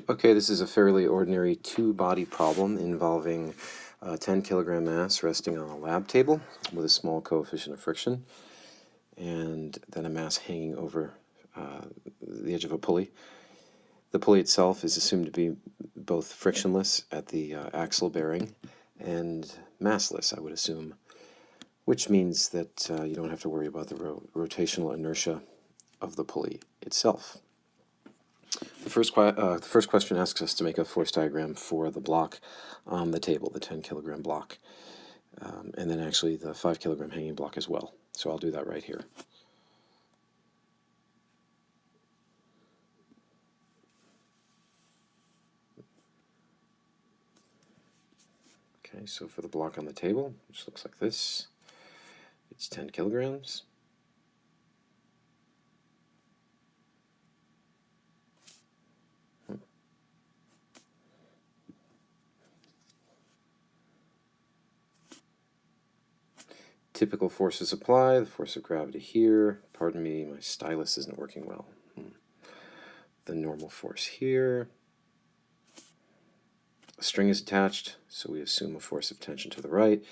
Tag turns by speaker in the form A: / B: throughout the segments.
A: Okay, this is a fairly ordinary two-body problem involving a 10 kilogram mass resting on a lab table with a small coefficient of friction, and then a mass hanging over the edge of a pulley. The pulley itself is assumed to be both frictionless at the axle bearing and massless, I would assume, which means that you don't have to worry about the rotational inertia of the pulley itself. The first question asks us to make a force diagram for the block on the table, the 10 kilogram block, and then actually the 5 kilogram hanging block as well. So I'll do that right here. Okay, so for the block on the table, which looks like this, it's 10 kilograms. Typical forces apply, the force of gravity here. Pardon me, my stylus isn't working well. The normal force here. A string is attached, so we assume a force of tension to the right,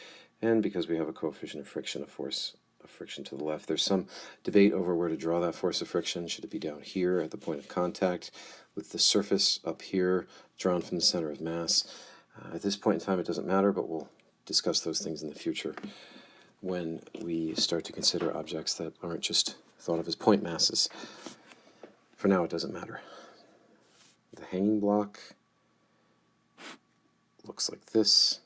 A: and because we have a coefficient of friction, a force of friction to the left. There's some debate over where to draw that force of friction. Should it be down here at the point of contact, with the surface up here drawn from the center of mass? At this point in time it doesn't matter, but we'll discuss those things in the future when we start to consider objects that aren't just thought of as point masses. For now it doesn't matter. The hanging block looks like this.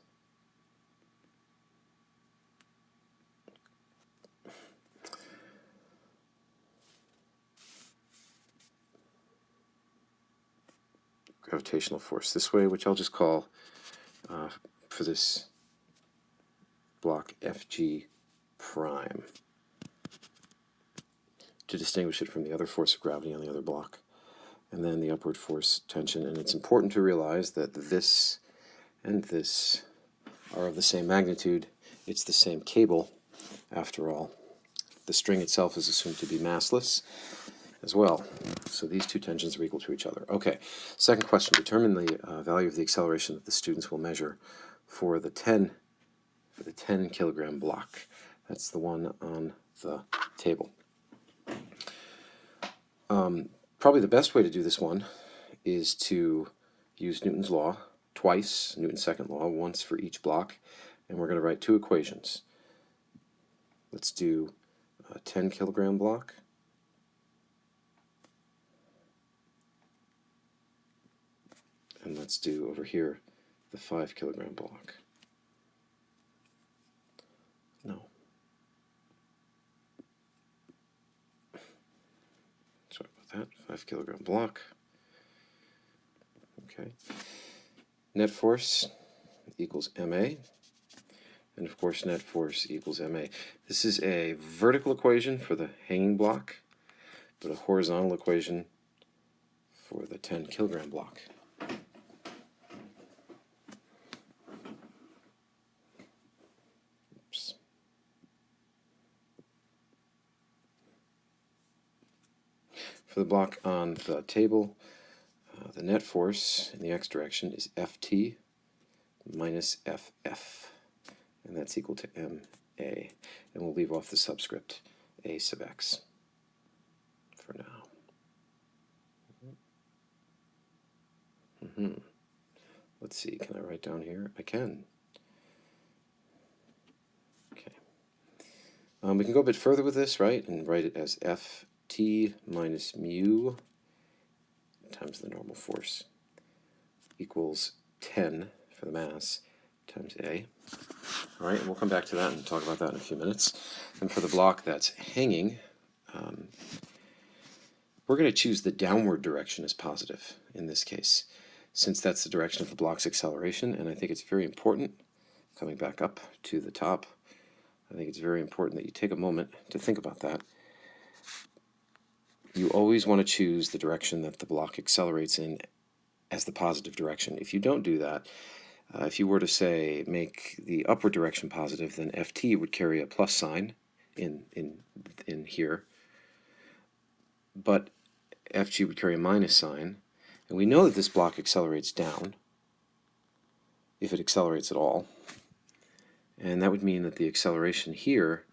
A: Gravitational force this way, which I'll just call, for this block, Fg prime, to distinguish it from the other force of gravity on the other block, and then the upward force tension. And it's important to realize that this and this are of the same magnitude. It's the same cable, after all. The string itself is assumed to be massless as well. So these two tensions are equal to each other. Okay, second question. Determine the value of the acceleration that the students will measure for the 10 kilogram block. That's the one on the table. Probably the best way to do this one is to use Newton's law twice, Newton's second law, once for each block, and we're going to write two equations. Let's do a 10 kilogram block and let's do over here the 5 kilogram block. No. Sorry about that. 5 kilogram block. Okay. Net force equals ma, and of course net force equals ma. This is a vertical equation for the hanging block, but a horizontal equation for the 10 kilogram block. Oops. For the block on the table, the net force in the x direction is Ft minus Ff, and that's equal to ma, and we'll leave off the subscript a sub x for now. Let's see, can I write down here? I can. Okay. We can go a bit further with this, right, and write it as Ft minus mu times the normal force equals 10 for the mass times A. All right, and we'll come back to that and talk about that in a few minutes. And for the block that's hanging, we're going to choose the downward direction as positive in this case, since that's the direction of the block's acceleration. And I think it's very important, coming back up to the top, I think it's very important that you take a moment to think about that. You always want to choose the direction that the block accelerates in as the positive direction. If you don't do that, if you were to say make the upward direction positive, then Ft would carry a plus sign in here, but Fg would carry a minus sign, And we know that this block accelerates down, if it accelerates at all. And that would mean that the acceleration here,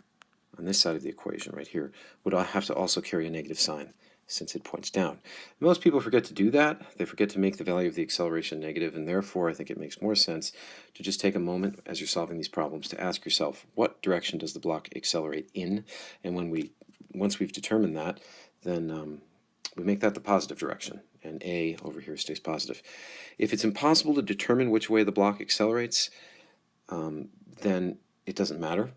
A: on this side of the equation right here, would have to also carry a negative sign since it points down. Most people forget to do that. They forget to make the value of the acceleration negative, and therefore I think it makes more sense to just take a moment as you're solving these problems to ask yourself, what direction does the block accelerate in? And once we've determined that, then we make that the positive direction, and A over here stays positive. If it's impossible to determine which way the block accelerates, then it doesn't matter.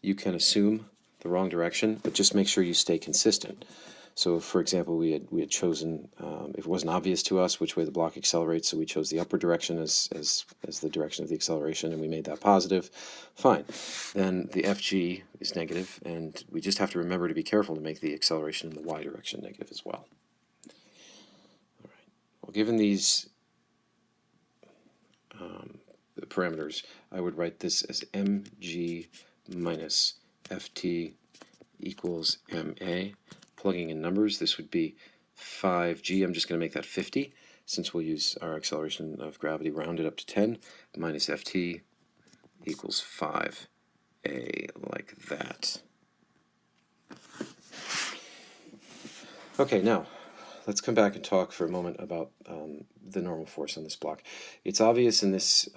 A: You can assume the wrong direction, but just make sure you stay consistent. So, for example, we had chosen, if it wasn't obvious to us which way the block accelerates, so we chose the upward direction as the direction of the acceleration, and we made that positive. Fine. Then the FG is negative, and we just have to remember to be careful to make the acceleration in the y direction negative as well. All right. Well, given these parameters, I would write this as mg minus ft equals ma. Plugging in numbers, this would be 5g. I'm just going to make that 50, since we'll use our acceleration of gravity rounded up to 10, minus ft equals 5a, like that. Okay, now let's come back and talk for a moment about the normal force on this block. It's obvious in this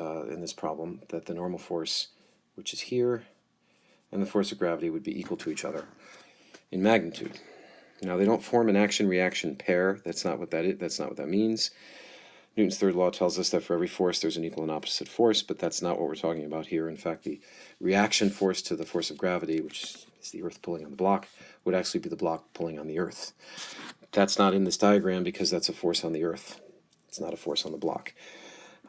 A: problem that the normal force, which is here, and the force of gravity would be equal to each other in magnitude. Now, they don't form an action-reaction pair. That's not what that is. That's not what that means. Newton's third law tells us that for every force there's an equal and opposite force, but that's not what we're talking about here. In fact, the reaction force to the force of gravity, which is the Earth pulling on the block, would actually be the block pulling on the Earth. That's not in this diagram because that's a force on the Earth. It's not a force on the block.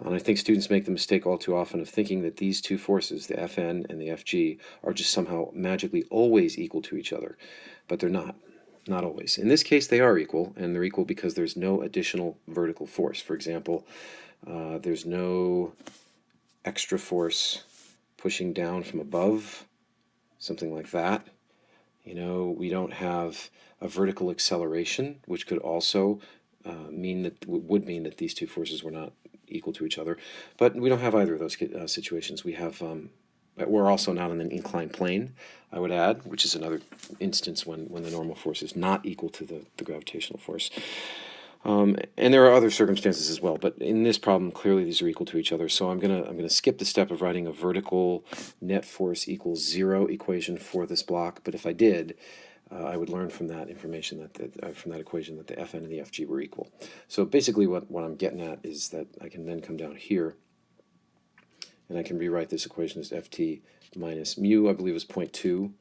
A: And I think students make the mistake all too often of thinking that these two forces, the Fn and the Fg, are just somehow magically always equal to each other, but they're not. Not always. In this case, they are equal, and they're equal because there's no additional vertical force. For example, there's no extra force pushing down from above, something like that. You know, we don't have a vertical acceleration, which could also would mean that these two forces were not equal to each other. But we don't have either of those situations. We have we're also not on an inclined plane, I would add, which is another instance when the normal force is not equal to the gravitational force. And there are other circumstances as well, but in this problem, clearly these are equal to each other. So I'm gonna skip the step of writing a vertical net force equals 0 equation for this block. But if I did, I would learn from that information from that equation that the Fn and the Fg were equal. So basically, what I'm getting at is that I can then come down here, and I can rewrite this equation as Ft minus mu, I believe, is 0.2.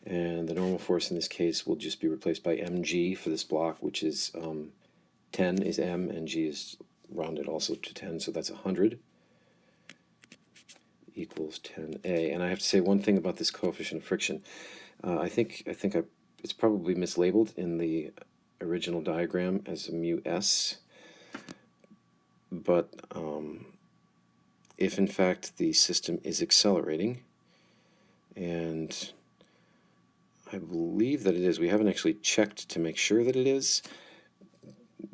A: And the normal force in this case will just be replaced by mg for this block, which is 10 is m, and g is rounded also to 10, so that's 100 equals 10a. And I have to say one thing about this coefficient of friction. I think it's probably mislabeled in the original diagram as a mu s, but if in fact the system is accelerating, and I believe that it is. We haven't actually checked to make sure that it is,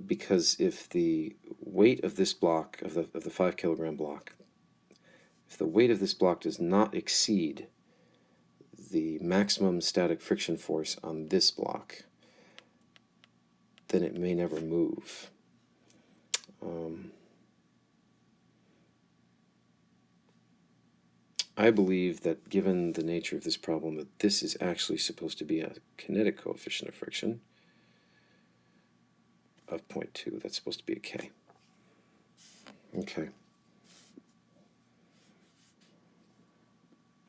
A: because if the weight of this block, of the 5 kilogram block, if the weight of this block does not exceed the maximum static friction force on this block, then it may never move. I believe that given the nature of this problem, that this is actually supposed to be a kinetic coefficient of friction of 0.2. That's supposed to be a K. Okay.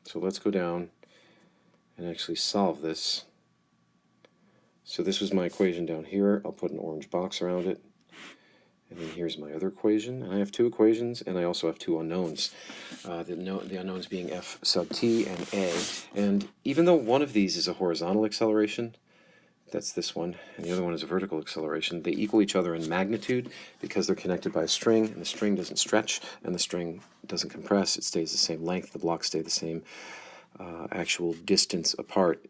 A: So let's go down and actually solve this. So this was my equation down here. I'll put an orange box around it. And then here's my other equation. And I have two equations, and I also have two unknowns. The unknowns being f sub t and a. And even though one of these is a horizontal acceleration, that's this one, and the other one is a vertical acceleration, they equal each other in magnitude because they're connected by a string, and the string doesn't stretch, and the string doesn't compress. It stays the same length. The blocks stay the same actual distance apart,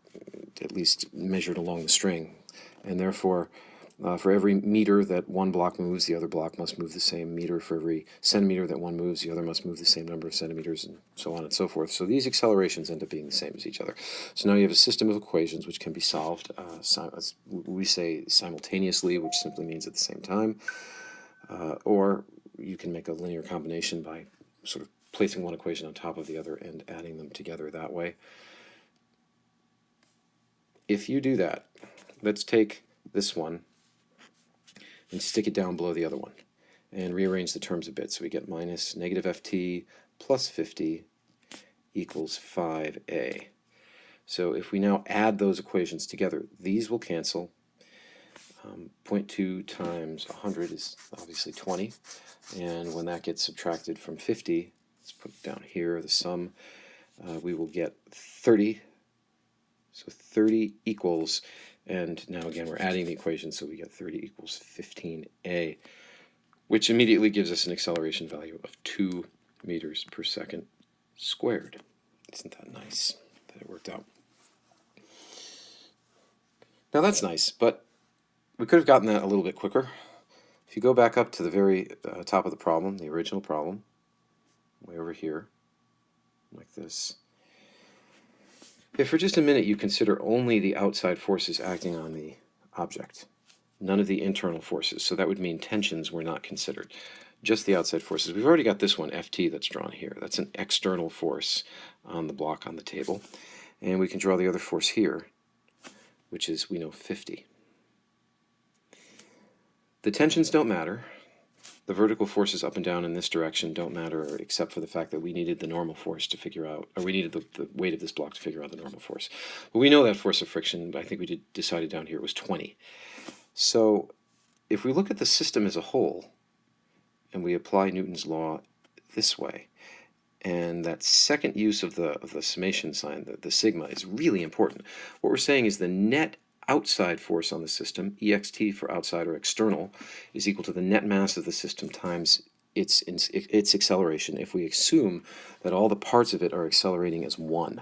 A: at least measured along the string. And therefore, For every meter that one block moves, the other block must move the same meter. For every centimeter that one moves, the other must move the same number of centimeters, and so on and so forth. So these accelerations end up being the same as each other. So now you have a system of equations which can be solved, we say simultaneously, which simply means at the same time, or you can make a linear combination by sort of placing one equation on top of the other and adding them together that way. If you do that, let's take this one and stick it down below the other one and rearrange the terms a bit. So we get minus negative ft plus 50 equals 5a. So if we now add those equations together, these will cancel. 0.2 times 100 is obviously 20, and when that gets subtracted from 50, let's put it down here, the sum, we will get 30. So 30 equals, and now again we're adding the equation, so we get 30 equals 15a, which immediately gives us an acceleration value of 2 meters per second squared. Isn't that nice that it worked out? Now that's nice, but we could have gotten that a little bit quicker. If you go back up to the very top of the problem, the original problem, way over here, like this. If for just a minute you consider only the outside forces acting on the object, none of the internal forces, so that would mean tensions were not considered, just the outside forces. We've already got this one, Ft, that's drawn here. That's an external force on the block on the table. And we can draw the other force here, which is, we know, 50. The tensions don't matter. The vertical forces up and down in this direction don't matter, except for the fact that we needed the normal force to figure out, or we needed the weight of this block to figure out the normal force. But we know that force of friction, I think we decided down here, was 20. So if we look at the system as a whole, and we apply Newton's law this way, and that second use of the summation sign, the sigma, is really important. What we're saying is the net outside force on the system, ext for outside or external, is equal to the net mass of the system times its acceleration, if we assume that all the parts of it are accelerating as one.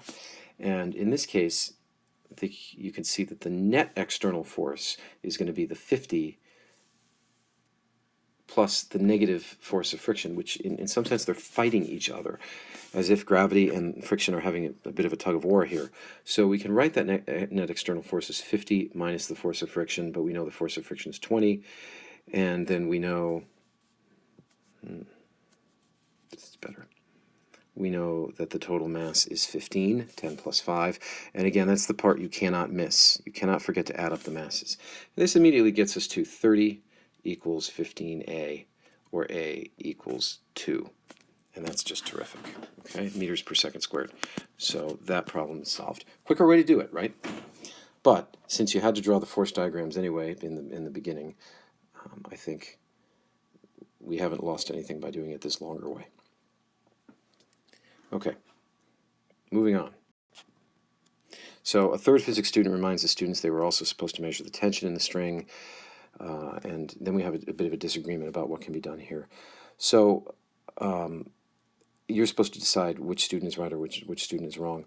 A: And in this case, I think you can see that the net external force is going to be the 50 plus the negative force of friction, which in some sense they're fighting each other, as if gravity and friction are having a bit of a tug of war here. So we can write that net external force as 50 minus the force of friction, but we know the force of friction is 20, and then we know, this is better, we know that the total mass is 15, 10 plus 5, and again, that's the part you cannot miss. You cannot forget to add up the masses. And this immediately gets us to 30 equals 15a, or a equals 2. And that's just terrific. Okay, meters per second squared. So that problem is solved. Quicker way to do it, right? But since you had to draw the force diagrams anyway in the beginning, I think we haven't lost anything by doing it this longer way. Okay, moving on. So a third physics student reminds the students they were also supposed to measure the tension in the string, and then we have a bit of a disagreement about what can be done here. So you're supposed to decide which student is right or which student is wrong.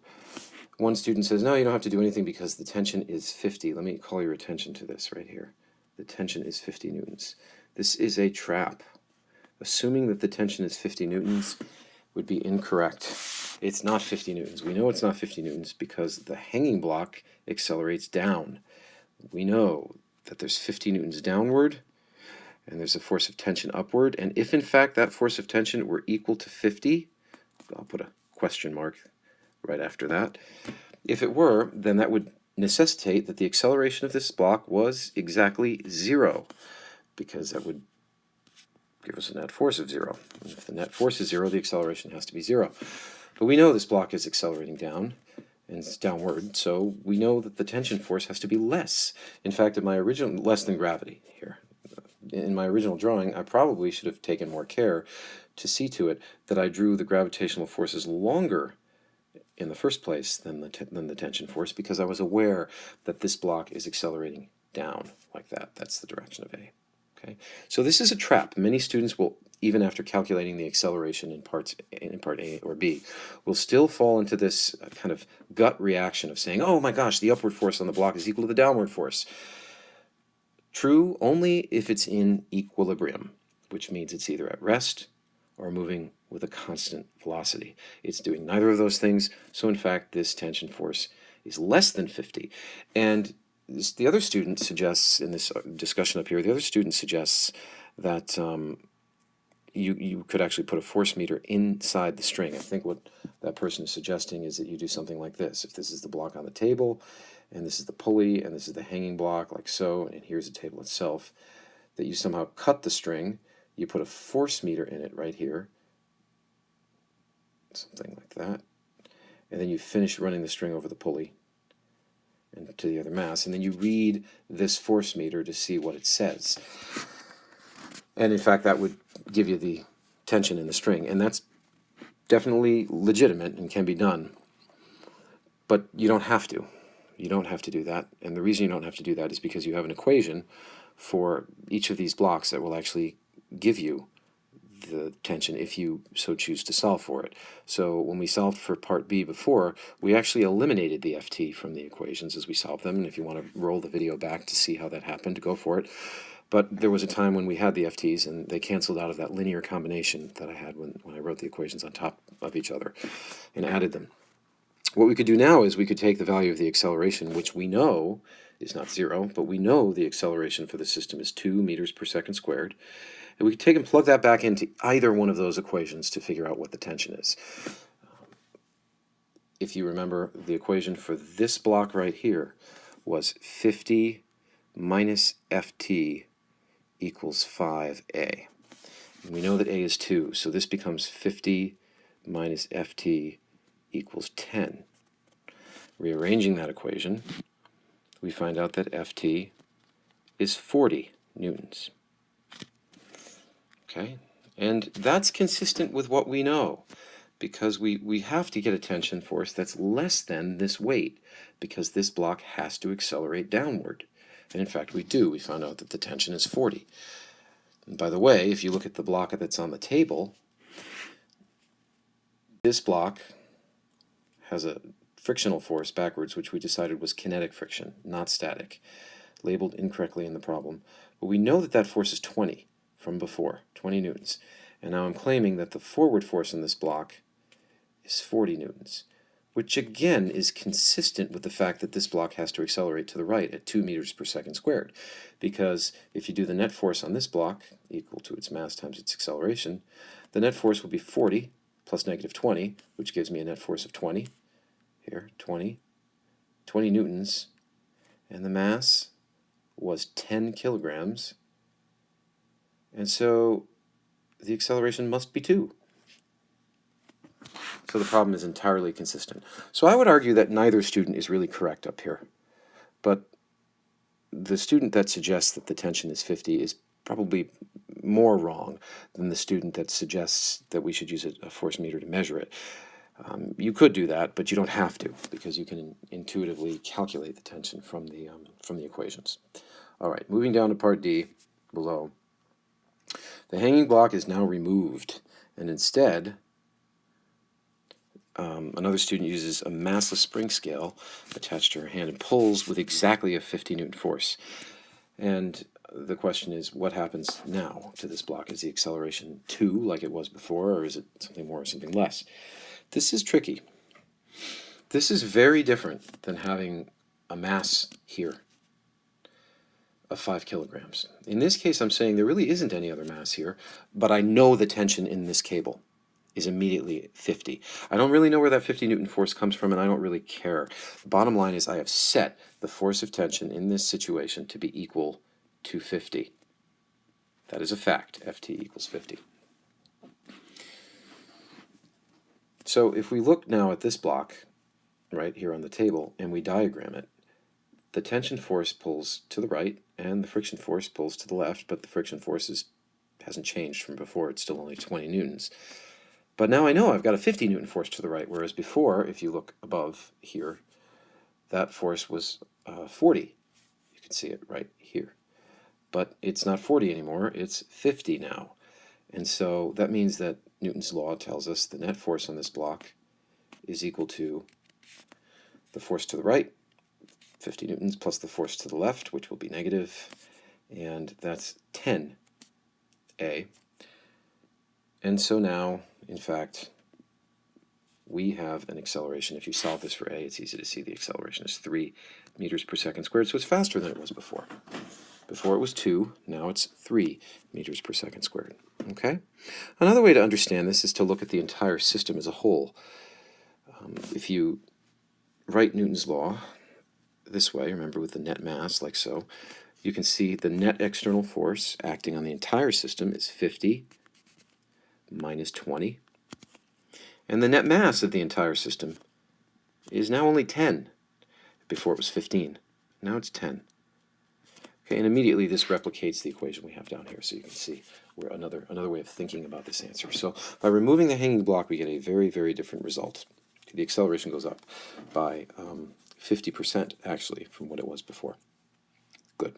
A: One student says, no, you don't have to do anything because the tension is 50. Let me call your attention to this right here. The tension is 50 newtons. This is a trap. Assuming that the tension is 50 newtons would be incorrect. It's not 50 newtons. We know it's not 50 newtons because the hanging block accelerates down. We know that there's 50 newtons downward, and there's a force of tension upward, and if in fact that force of tension were equal to 50, I'll put a question mark right after that. If it were, then that would necessitate that the acceleration of this block was exactly 0, because that would give us a net force of 0. And if the net force is 0, the acceleration has to be 0. But we know this block is accelerating down, and it's downward, so we know that the tension force has to be less. In fact, less than gravity here. In my original drawing, I probably should have taken more care to see to it that I drew the gravitational forces longer in the first place than the tension force, because I was aware that this block is accelerating down like that. That's the direction of A. Okay, so this is a trap. Many students will, even after calculating the acceleration in part A or B, will still fall into this kind of gut reaction of saying, oh my gosh, the upward force on the block is equal to the downward force. True only if it's in equilibrium, which means it's either at rest or moving with a constant velocity. It's doing neither of those things, so in fact this tension force is less than 50. And the other student suggests, in this discussion up here, the other student suggests that you could actually put a force meter inside the string. I think what that person is suggesting is that you do something like this. If this is the block on the table, and this is the pulley, and this is the hanging block, like so, and here's the table itself, that you somehow cut the string, you put a force meter in it right here, something like that, and then you finish running the string over the pulley and to the other mass, and then you read this force meter to see what it says. And in fact, that would give you the tension in the string, and that's definitely legitimate and can be done. But you don't have to. You don't have to do that, and the reason you don't have to do that is because you have an equation for each of these blocks that will actually give you the tension if you so choose to solve for it. So when we solved for part B before, we actually eliminated the FT from the equations as we solved them, and if you want to roll the video back to see how that happened, go for it. But there was a time when we had the FTs and they canceled out of that linear combination that I had when I wrote the equations on top of each other and added them. What we could do now is we could take the value of the acceleration, which we know is not 0, but we know the acceleration for the system is 2 meters per second squared. And we could take and plug that back into either one of those equations to figure out what the tension is. If you remember, the equation for this block right here was 50 minus Ft equals 5a. And we know that a is 2, so this becomes 50 minus Ft equals 10. Rearranging that equation, we find out that Ft is 40 newtons. Okay, and that's consistent with what we know, because we have to get a tension force that's less than this weight, because this block has to accelerate downward. And in fact we do. We found out that the tension is 40. And by the way, if you look at the block that's on the table, this block has a frictional force backwards, which we decided was kinetic friction, not static, labeled incorrectly in the problem. But we know that that force is 20 from before, 20 newtons. And now I'm claiming that the forward force in this block is 40 newtons, which again is consistent with the fact that this block has to accelerate to the right at 2 meters per second squared. Because if you do the net force on this block, equal to its mass times its acceleration, the net force will be 40 plus negative 20, which gives me a net force of 20. Here, 20 newtons, and the mass was 10 kilograms, and so the acceleration must be 2. So the problem is entirely consistent. So I would argue that neither student is really correct up here, but the student that suggests that the tension is 50 is probably more wrong than the student that suggests that we should use a force meter to measure it. You could do that, but you don't have to, because you can intuitively calculate the tension from the equations. All right, moving down to part D below. The hanging block is now removed, and instead another student uses a massless spring scale attached to her hand and pulls with exactly a 50 Newton force. And the question is, what happens now to this block? Is the acceleration 2 like it was before, or is it something more or something less? This is tricky. This is very different than having a mass here of 5 kilograms. In this case, I'm saying there really isn't any other mass here, but I know the tension in this cable is immediately 50. I don't really know where that 50 Newton force comes from, and I don't really care. The bottom line is I have set the force of tension in this situation to be equal to 50. That is a fact. Ft equals 50. So if we look now at this block right here on the table and we diagram it, the tension force pulls to the right and the friction force pulls to the left, but the friction force hasn't changed from before. It's still only 20 newtons. But now I know I've got a 50 Newton force to the right, whereas before, if you look above here, that force was 40. You can see it right here. But it's not 40 anymore, it's 50 now. And so that means that Newton's law tells us the net force on this block is equal to the force to the right, 50 newtons, plus the force to the left, which will be negative, and that's 10a. And so now, in fact, we have an acceleration. If you solve this for a, it's easy to see the acceleration is 3 meters per second squared, so it's faster than it was before. Before it was 2, now it's 3 meters per second squared. Okay? Another way to understand this is to look at the entire system as a whole. If you write Newton's law this way, remember with the net mass, like so, you can see the net external force acting on the entire system is 50 minus 20. And the net mass of the entire system is now only 10. Before it was 15. Now it's 10. Okay, and immediately this replicates the equation we have down here, so you can see we're another way of thinking about this answer. So by removing the hanging block, we get a very, very different result. The acceleration goes up by 50% actually from what it was before. Good.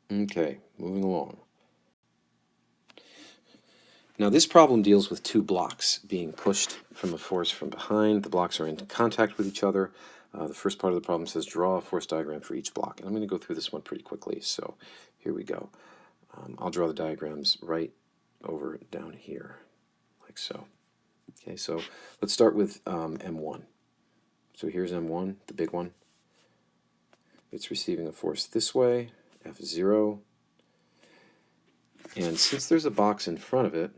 A: Okay, moving along. Now this problem deals with two blocks being pushed from a force from behind. The blocks are in contact with each other. The first part of the problem says draw a force diagram for each block. And I'm going to go through this one pretty quickly, so here we go. I'll draw the diagrams right over down here, like so. Okay, so let's start with M1. So here's M1, the big one. It's receiving a force this way, F0. And since there's a box in front of it,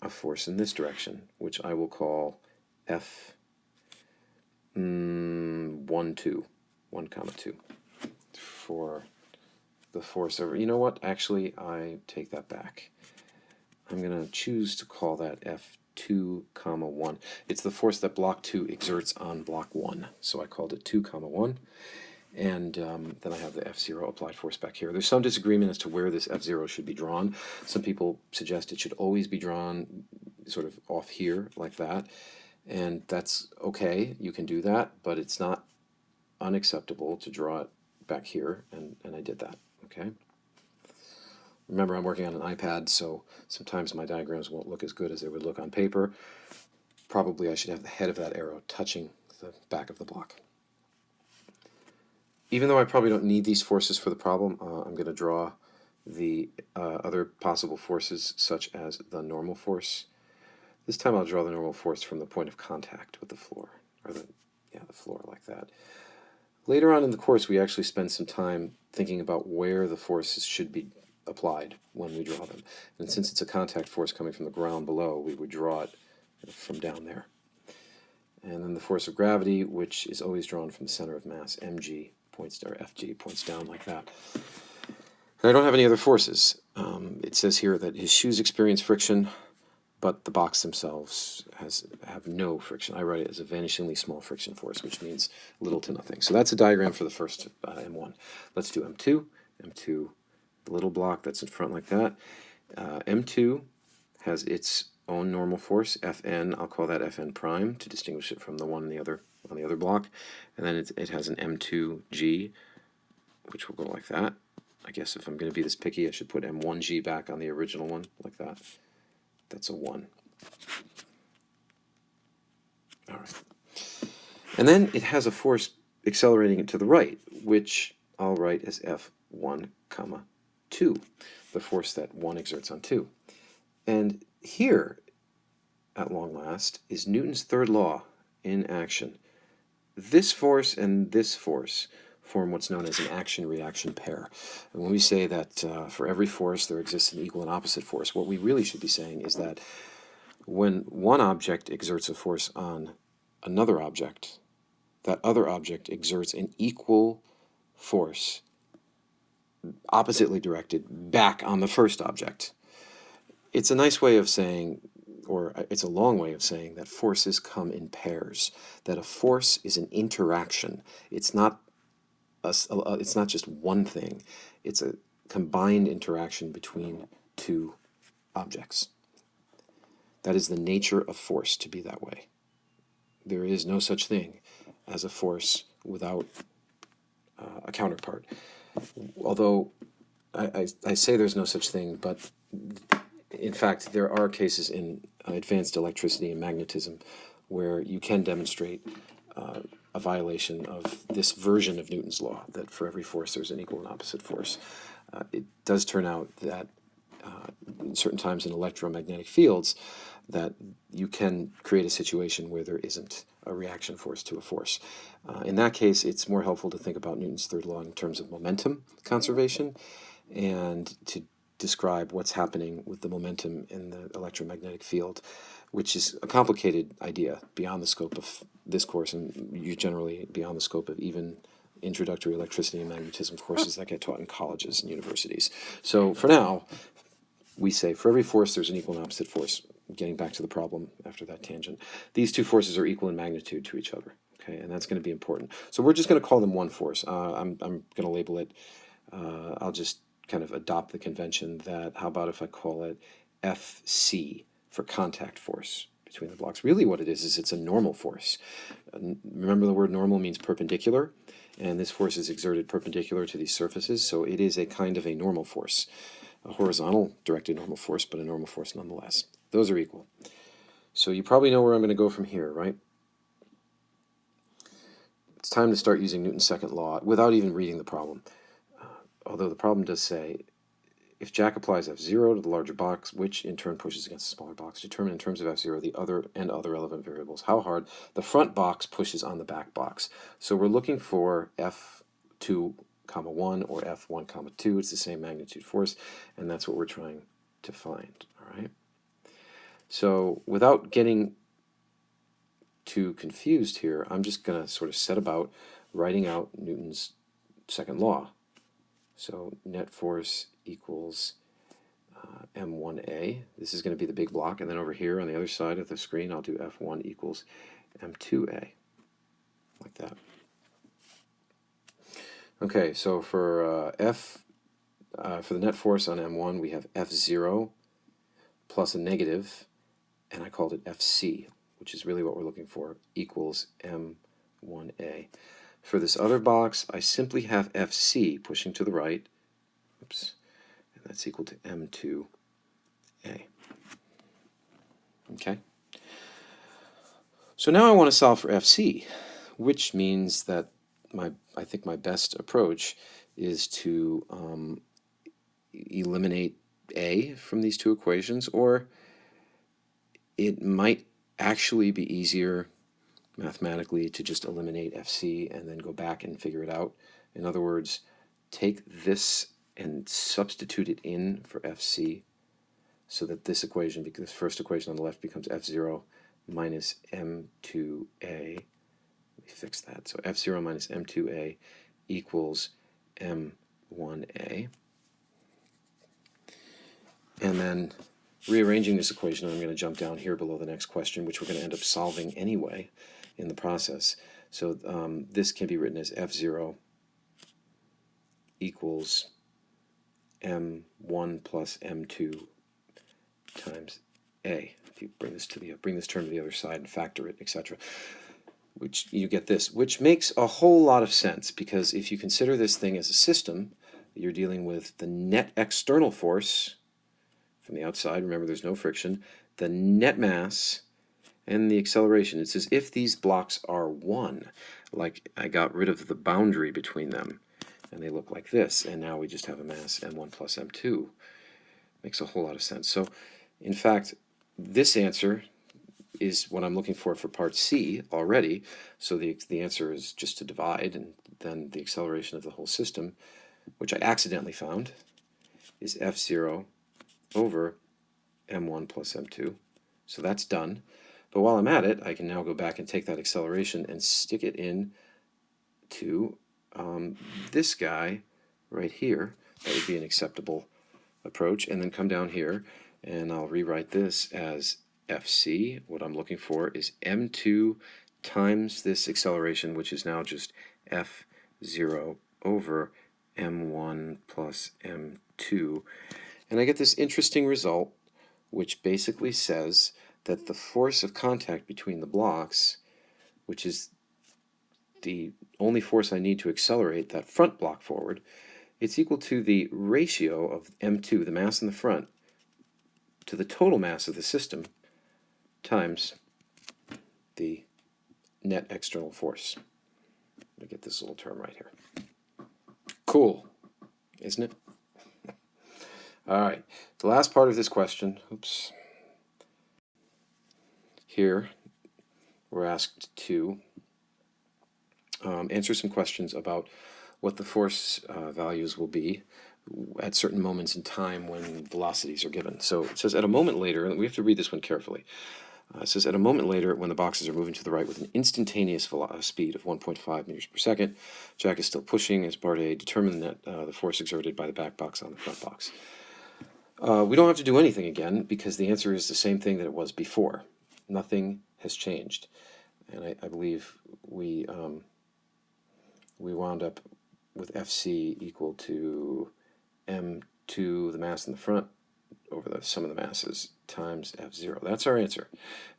A: a force in this direction, which I will call F1, 2, 1, 2, for the force over. You know what? Actually, I take that back. I'm going to choose to call that F2, 1. It's the force that block 2 exerts on block 1. So I called it 2, 1. And then I have the F0 applied force back here. There's some disagreement as to where this F0 should be drawn. Some people suggest it should always be drawn sort of off here, like that. And that's okay, you can do that, but it's not unacceptable to draw it back here, and I did that, okay? Remember, I'm working on an iPad, so sometimes my diagrams won't look as good as they would look on paper. Probably I should have the head of that arrow touching the back of the block. Even though I probably don't need these forces for the problem, I'm going to draw the other possible forces, such as the normal force. This time I'll draw the normal force from the point of contact with the floor, or the floor, like that. Later on in the course, we actually spend some time thinking about where the forces should be applied when we draw them. And since it's a contact force coming from the ground below, we would draw it from down there. And then the force of gravity, which is always drawn from the center of mass, mg points, or fg points down like that. And I don't have any other forces. It says here that his shoes experience friction, but the box themselves have no friction. I write it as a vanishingly small friction force, which means little to nothing. So that's a diagram for the first M1. Let's do M2. M2, the little block that's in front like that. M2 has its own normal force, Fn. I'll call that Fn prime to distinguish it from the one on the other block. And then it has an M2g, which will go like that. I guess if I'm going to be this picky, I should put M1g back on the original one, like that. That's a 1. All right. And then it has a force accelerating it to the right, which I'll write as F1, 2, the force that 1 exerts on 2. And here, at long last, is Newton's third law in action. This force and this force form what's known as an action-reaction pair. And when we say that for every force there exists an equal and opposite force, what we really should be saying is that when one object exerts a force on another object, that other object exerts an equal force, oppositely directed, back on the first object. It's a nice way of saying, or it's a long way of saying, that forces come in pairs, that a force is an interaction. It's not just one thing. It's a combined interaction between two objects. That is the nature of force, to be that way. There is no such thing as a force without a counterpart. Although I say there's no such thing, but in fact there are cases in advanced electricity and magnetism where you can demonstrate a violation of this version of Newton's law, that for every force there's an equal and opposite force. It does turn out that in certain times in electromagnetic fields that you can create a situation where there isn't a reaction force to a force. In that case, it's more helpful to think about Newton's third law in terms of momentum conservation and to describe what's happening with the momentum in the electromagnetic field, which is a complicated idea beyond the scope of this course, and you generally beyond the scope of even introductory electricity and magnetism courses that get taught in colleges and universities. So for now, we say for every force there's an equal and opposite force. Getting back to the problem after that tangent, these two forces are equal in magnitude to each other. Okay, and that's going to be important. So we're just going to call them one force. I'm going to label it. I'll just kind of adopt the convention that, how about if I call it FC for contact force between the blocks. Really what it is it's a normal force. Remember the word normal means perpendicular, and this force is exerted perpendicular to these surfaces, so it is a kind of a normal force. A horizontal directed normal force, but a normal force nonetheless. Those are equal. So you probably know where I'm going to go from here, right? It's time to start using Newton's second law without even reading the problem. Although the problem does say, if Jack applies F0 to the larger box, which in turn pushes against the smaller box, determine in terms of F0 the other relevant variables, how hard the front box pushes on the back box. So we're looking for F2, 1 or F1, 2. It's the same magnitude force, and that's what we're trying to find. All right. So without getting too confused here, I'm just going to sort of set about writing out Newton's second law. So net force equals M1A. This is going to be the big block, and then over here on the other side of the screen, I'll do F1 equals M2A, like that. Okay, so for for the net force on M1, we have F0 plus a negative, and I called it FC, which is really what we're looking for, equals M1A. For this other box, I simply have FC pushing to the right, oops, and that's equal to M2A. Okay? So now I want to solve for FC, which means that I think my best approach is to eliminate A from these two equations, or it might actually be easier mathematically to just eliminate FC and then go back and figure it out. In other words, take this and substitute it in for FC so that this equation, this first equation on the left, becomes F0 minus M2A. Let me fix that. So F0 minus M2A equals M1A. And then rearranging this equation, I'm going to jump down here below the next question, which we're going to end up solving anyway in the process. So this can be written as F0 equals M1 plus M2 times A. If you bring this term to the other side and factor it, etc., which you get this, which makes a whole lot of sense, because if you consider this thing as a system, you're dealing with the net external force from the outside. Remember, there's no friction. The net mass and the acceleration. It's as if these blocks are one. Like I got rid of the boundary between them, and they look like this. And now we just have a mass m1 plus m2. Makes a whole lot of sense. So, in fact, this answer is what I'm looking for part C already. So the answer is just to divide, and then the acceleration of the whole system, which I accidentally found, is F0 over m1 plus m2. So that's done. But while I'm at it, I can now go back and take that acceleration and stick it in to this guy right here. That would be an acceptable approach. And then come down here, and I'll rewrite this as FC. What I'm looking for is m2 times this acceleration, which is now just F0 over m1 plus m2. And I get this interesting result, which basically says that the force of contact between the blocks, which is the only force I need to accelerate that front block forward, it's equal to the ratio of m2, the mass in the front, to the total mass of the system times the net external force. to get this little term right here. Cool, isn't it? All right, the last part of this question, oops. Here, we're asked to answer some questions about what the force values will be at certain moments in time when velocities are given. So it says at a moment later, and we have to read this one carefully. It says at a moment later, when the boxes are moving to the right with an instantaneous speed of 1.5 meters per second, Jack is still pushing. As part A, determine that the force exerted by the back box on the front box. We don't have to do anything again because the answer is the same thing that it was before. Nothing has changed, and I believe we wound up with Fc equal to m2, the mass in the front, over the sum of the masses times F0. That's our answer.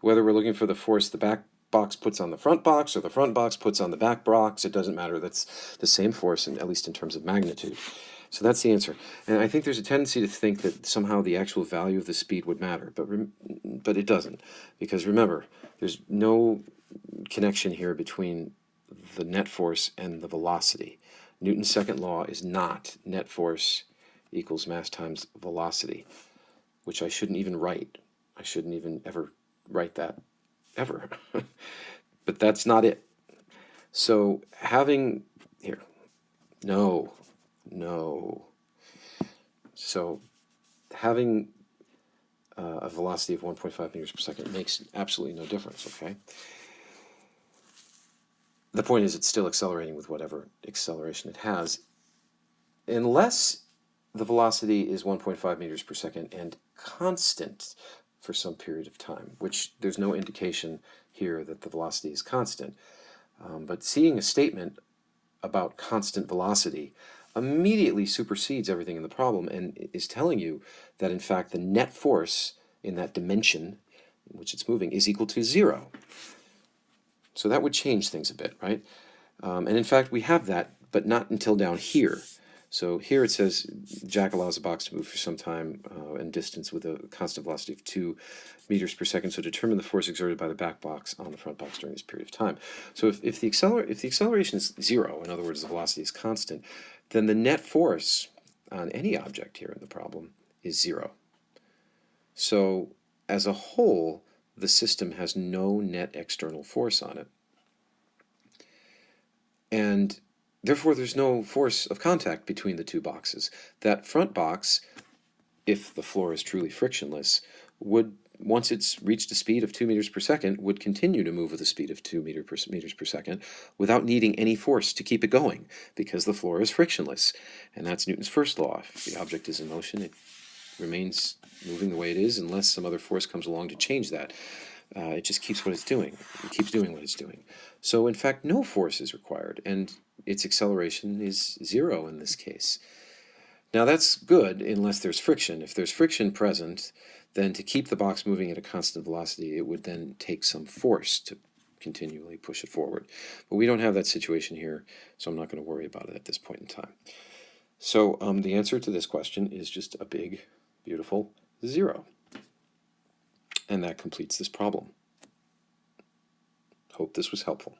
A: Whether we're looking for the force the back box puts on the front box or the front box puts on the back box, it doesn't matter. That's the same force, at least in terms of magnitude. So that's the answer. And I think there's a tendency to think that somehow the actual value of the speed would matter, but it doesn't. Because remember, there's no connection here between the net force and the velocity. Newton's second law is not net force equals mass times velocity, which I shouldn't even write. I shouldn't even ever write that, ever. But that's not it. So having, here, no. So having a velocity of 1.5 meters per second makes absolutely no difference, okay? The point is it's still accelerating with whatever acceleration it has, unless the velocity is 1.5 meters per second and constant for some period of time, which there's no indication here that the velocity is constant. But seeing a statement about constant velocity immediately supersedes everything in the problem and is telling you that, in fact, the net force in that dimension in which it's moving is equal to 0. So that would change things a bit, right? And in fact, we have that, but not until down here. So here it says Jack allows a box to move for some time and distance with a constant velocity of 2 meters per second. So determine the force exerted by the back box on the front box during this period of time. So if the acceleration is 0, in other words, the velocity is constant, then the net force on any object here in the problem is 0. So as a whole, the system has no net external force on it. And therefore, there's no force of contact between the two boxes. That front box, if the floor is truly frictionless, would, once it's reached a speed of 2 meters per second, would continue to move with a speed of 2 meters per second without needing any force to keep it going, because the floor is frictionless. And that's Newton's first law. If the object is in motion, it remains moving the way it is unless some other force comes along to change that. It just keeps what it's doing. It keeps doing what it's doing. So in fact, no force is required, and its acceleration is 0 in this case. Now that's good unless there's friction. If there's friction present, then to keep the box moving at a constant velocity, it would then take some force to continually push it forward. But we don't have that situation here, so I'm not going to worry about it at this point in time. So the answer to this question is just a big, beautiful 0. And that completes this problem. Hope this was helpful.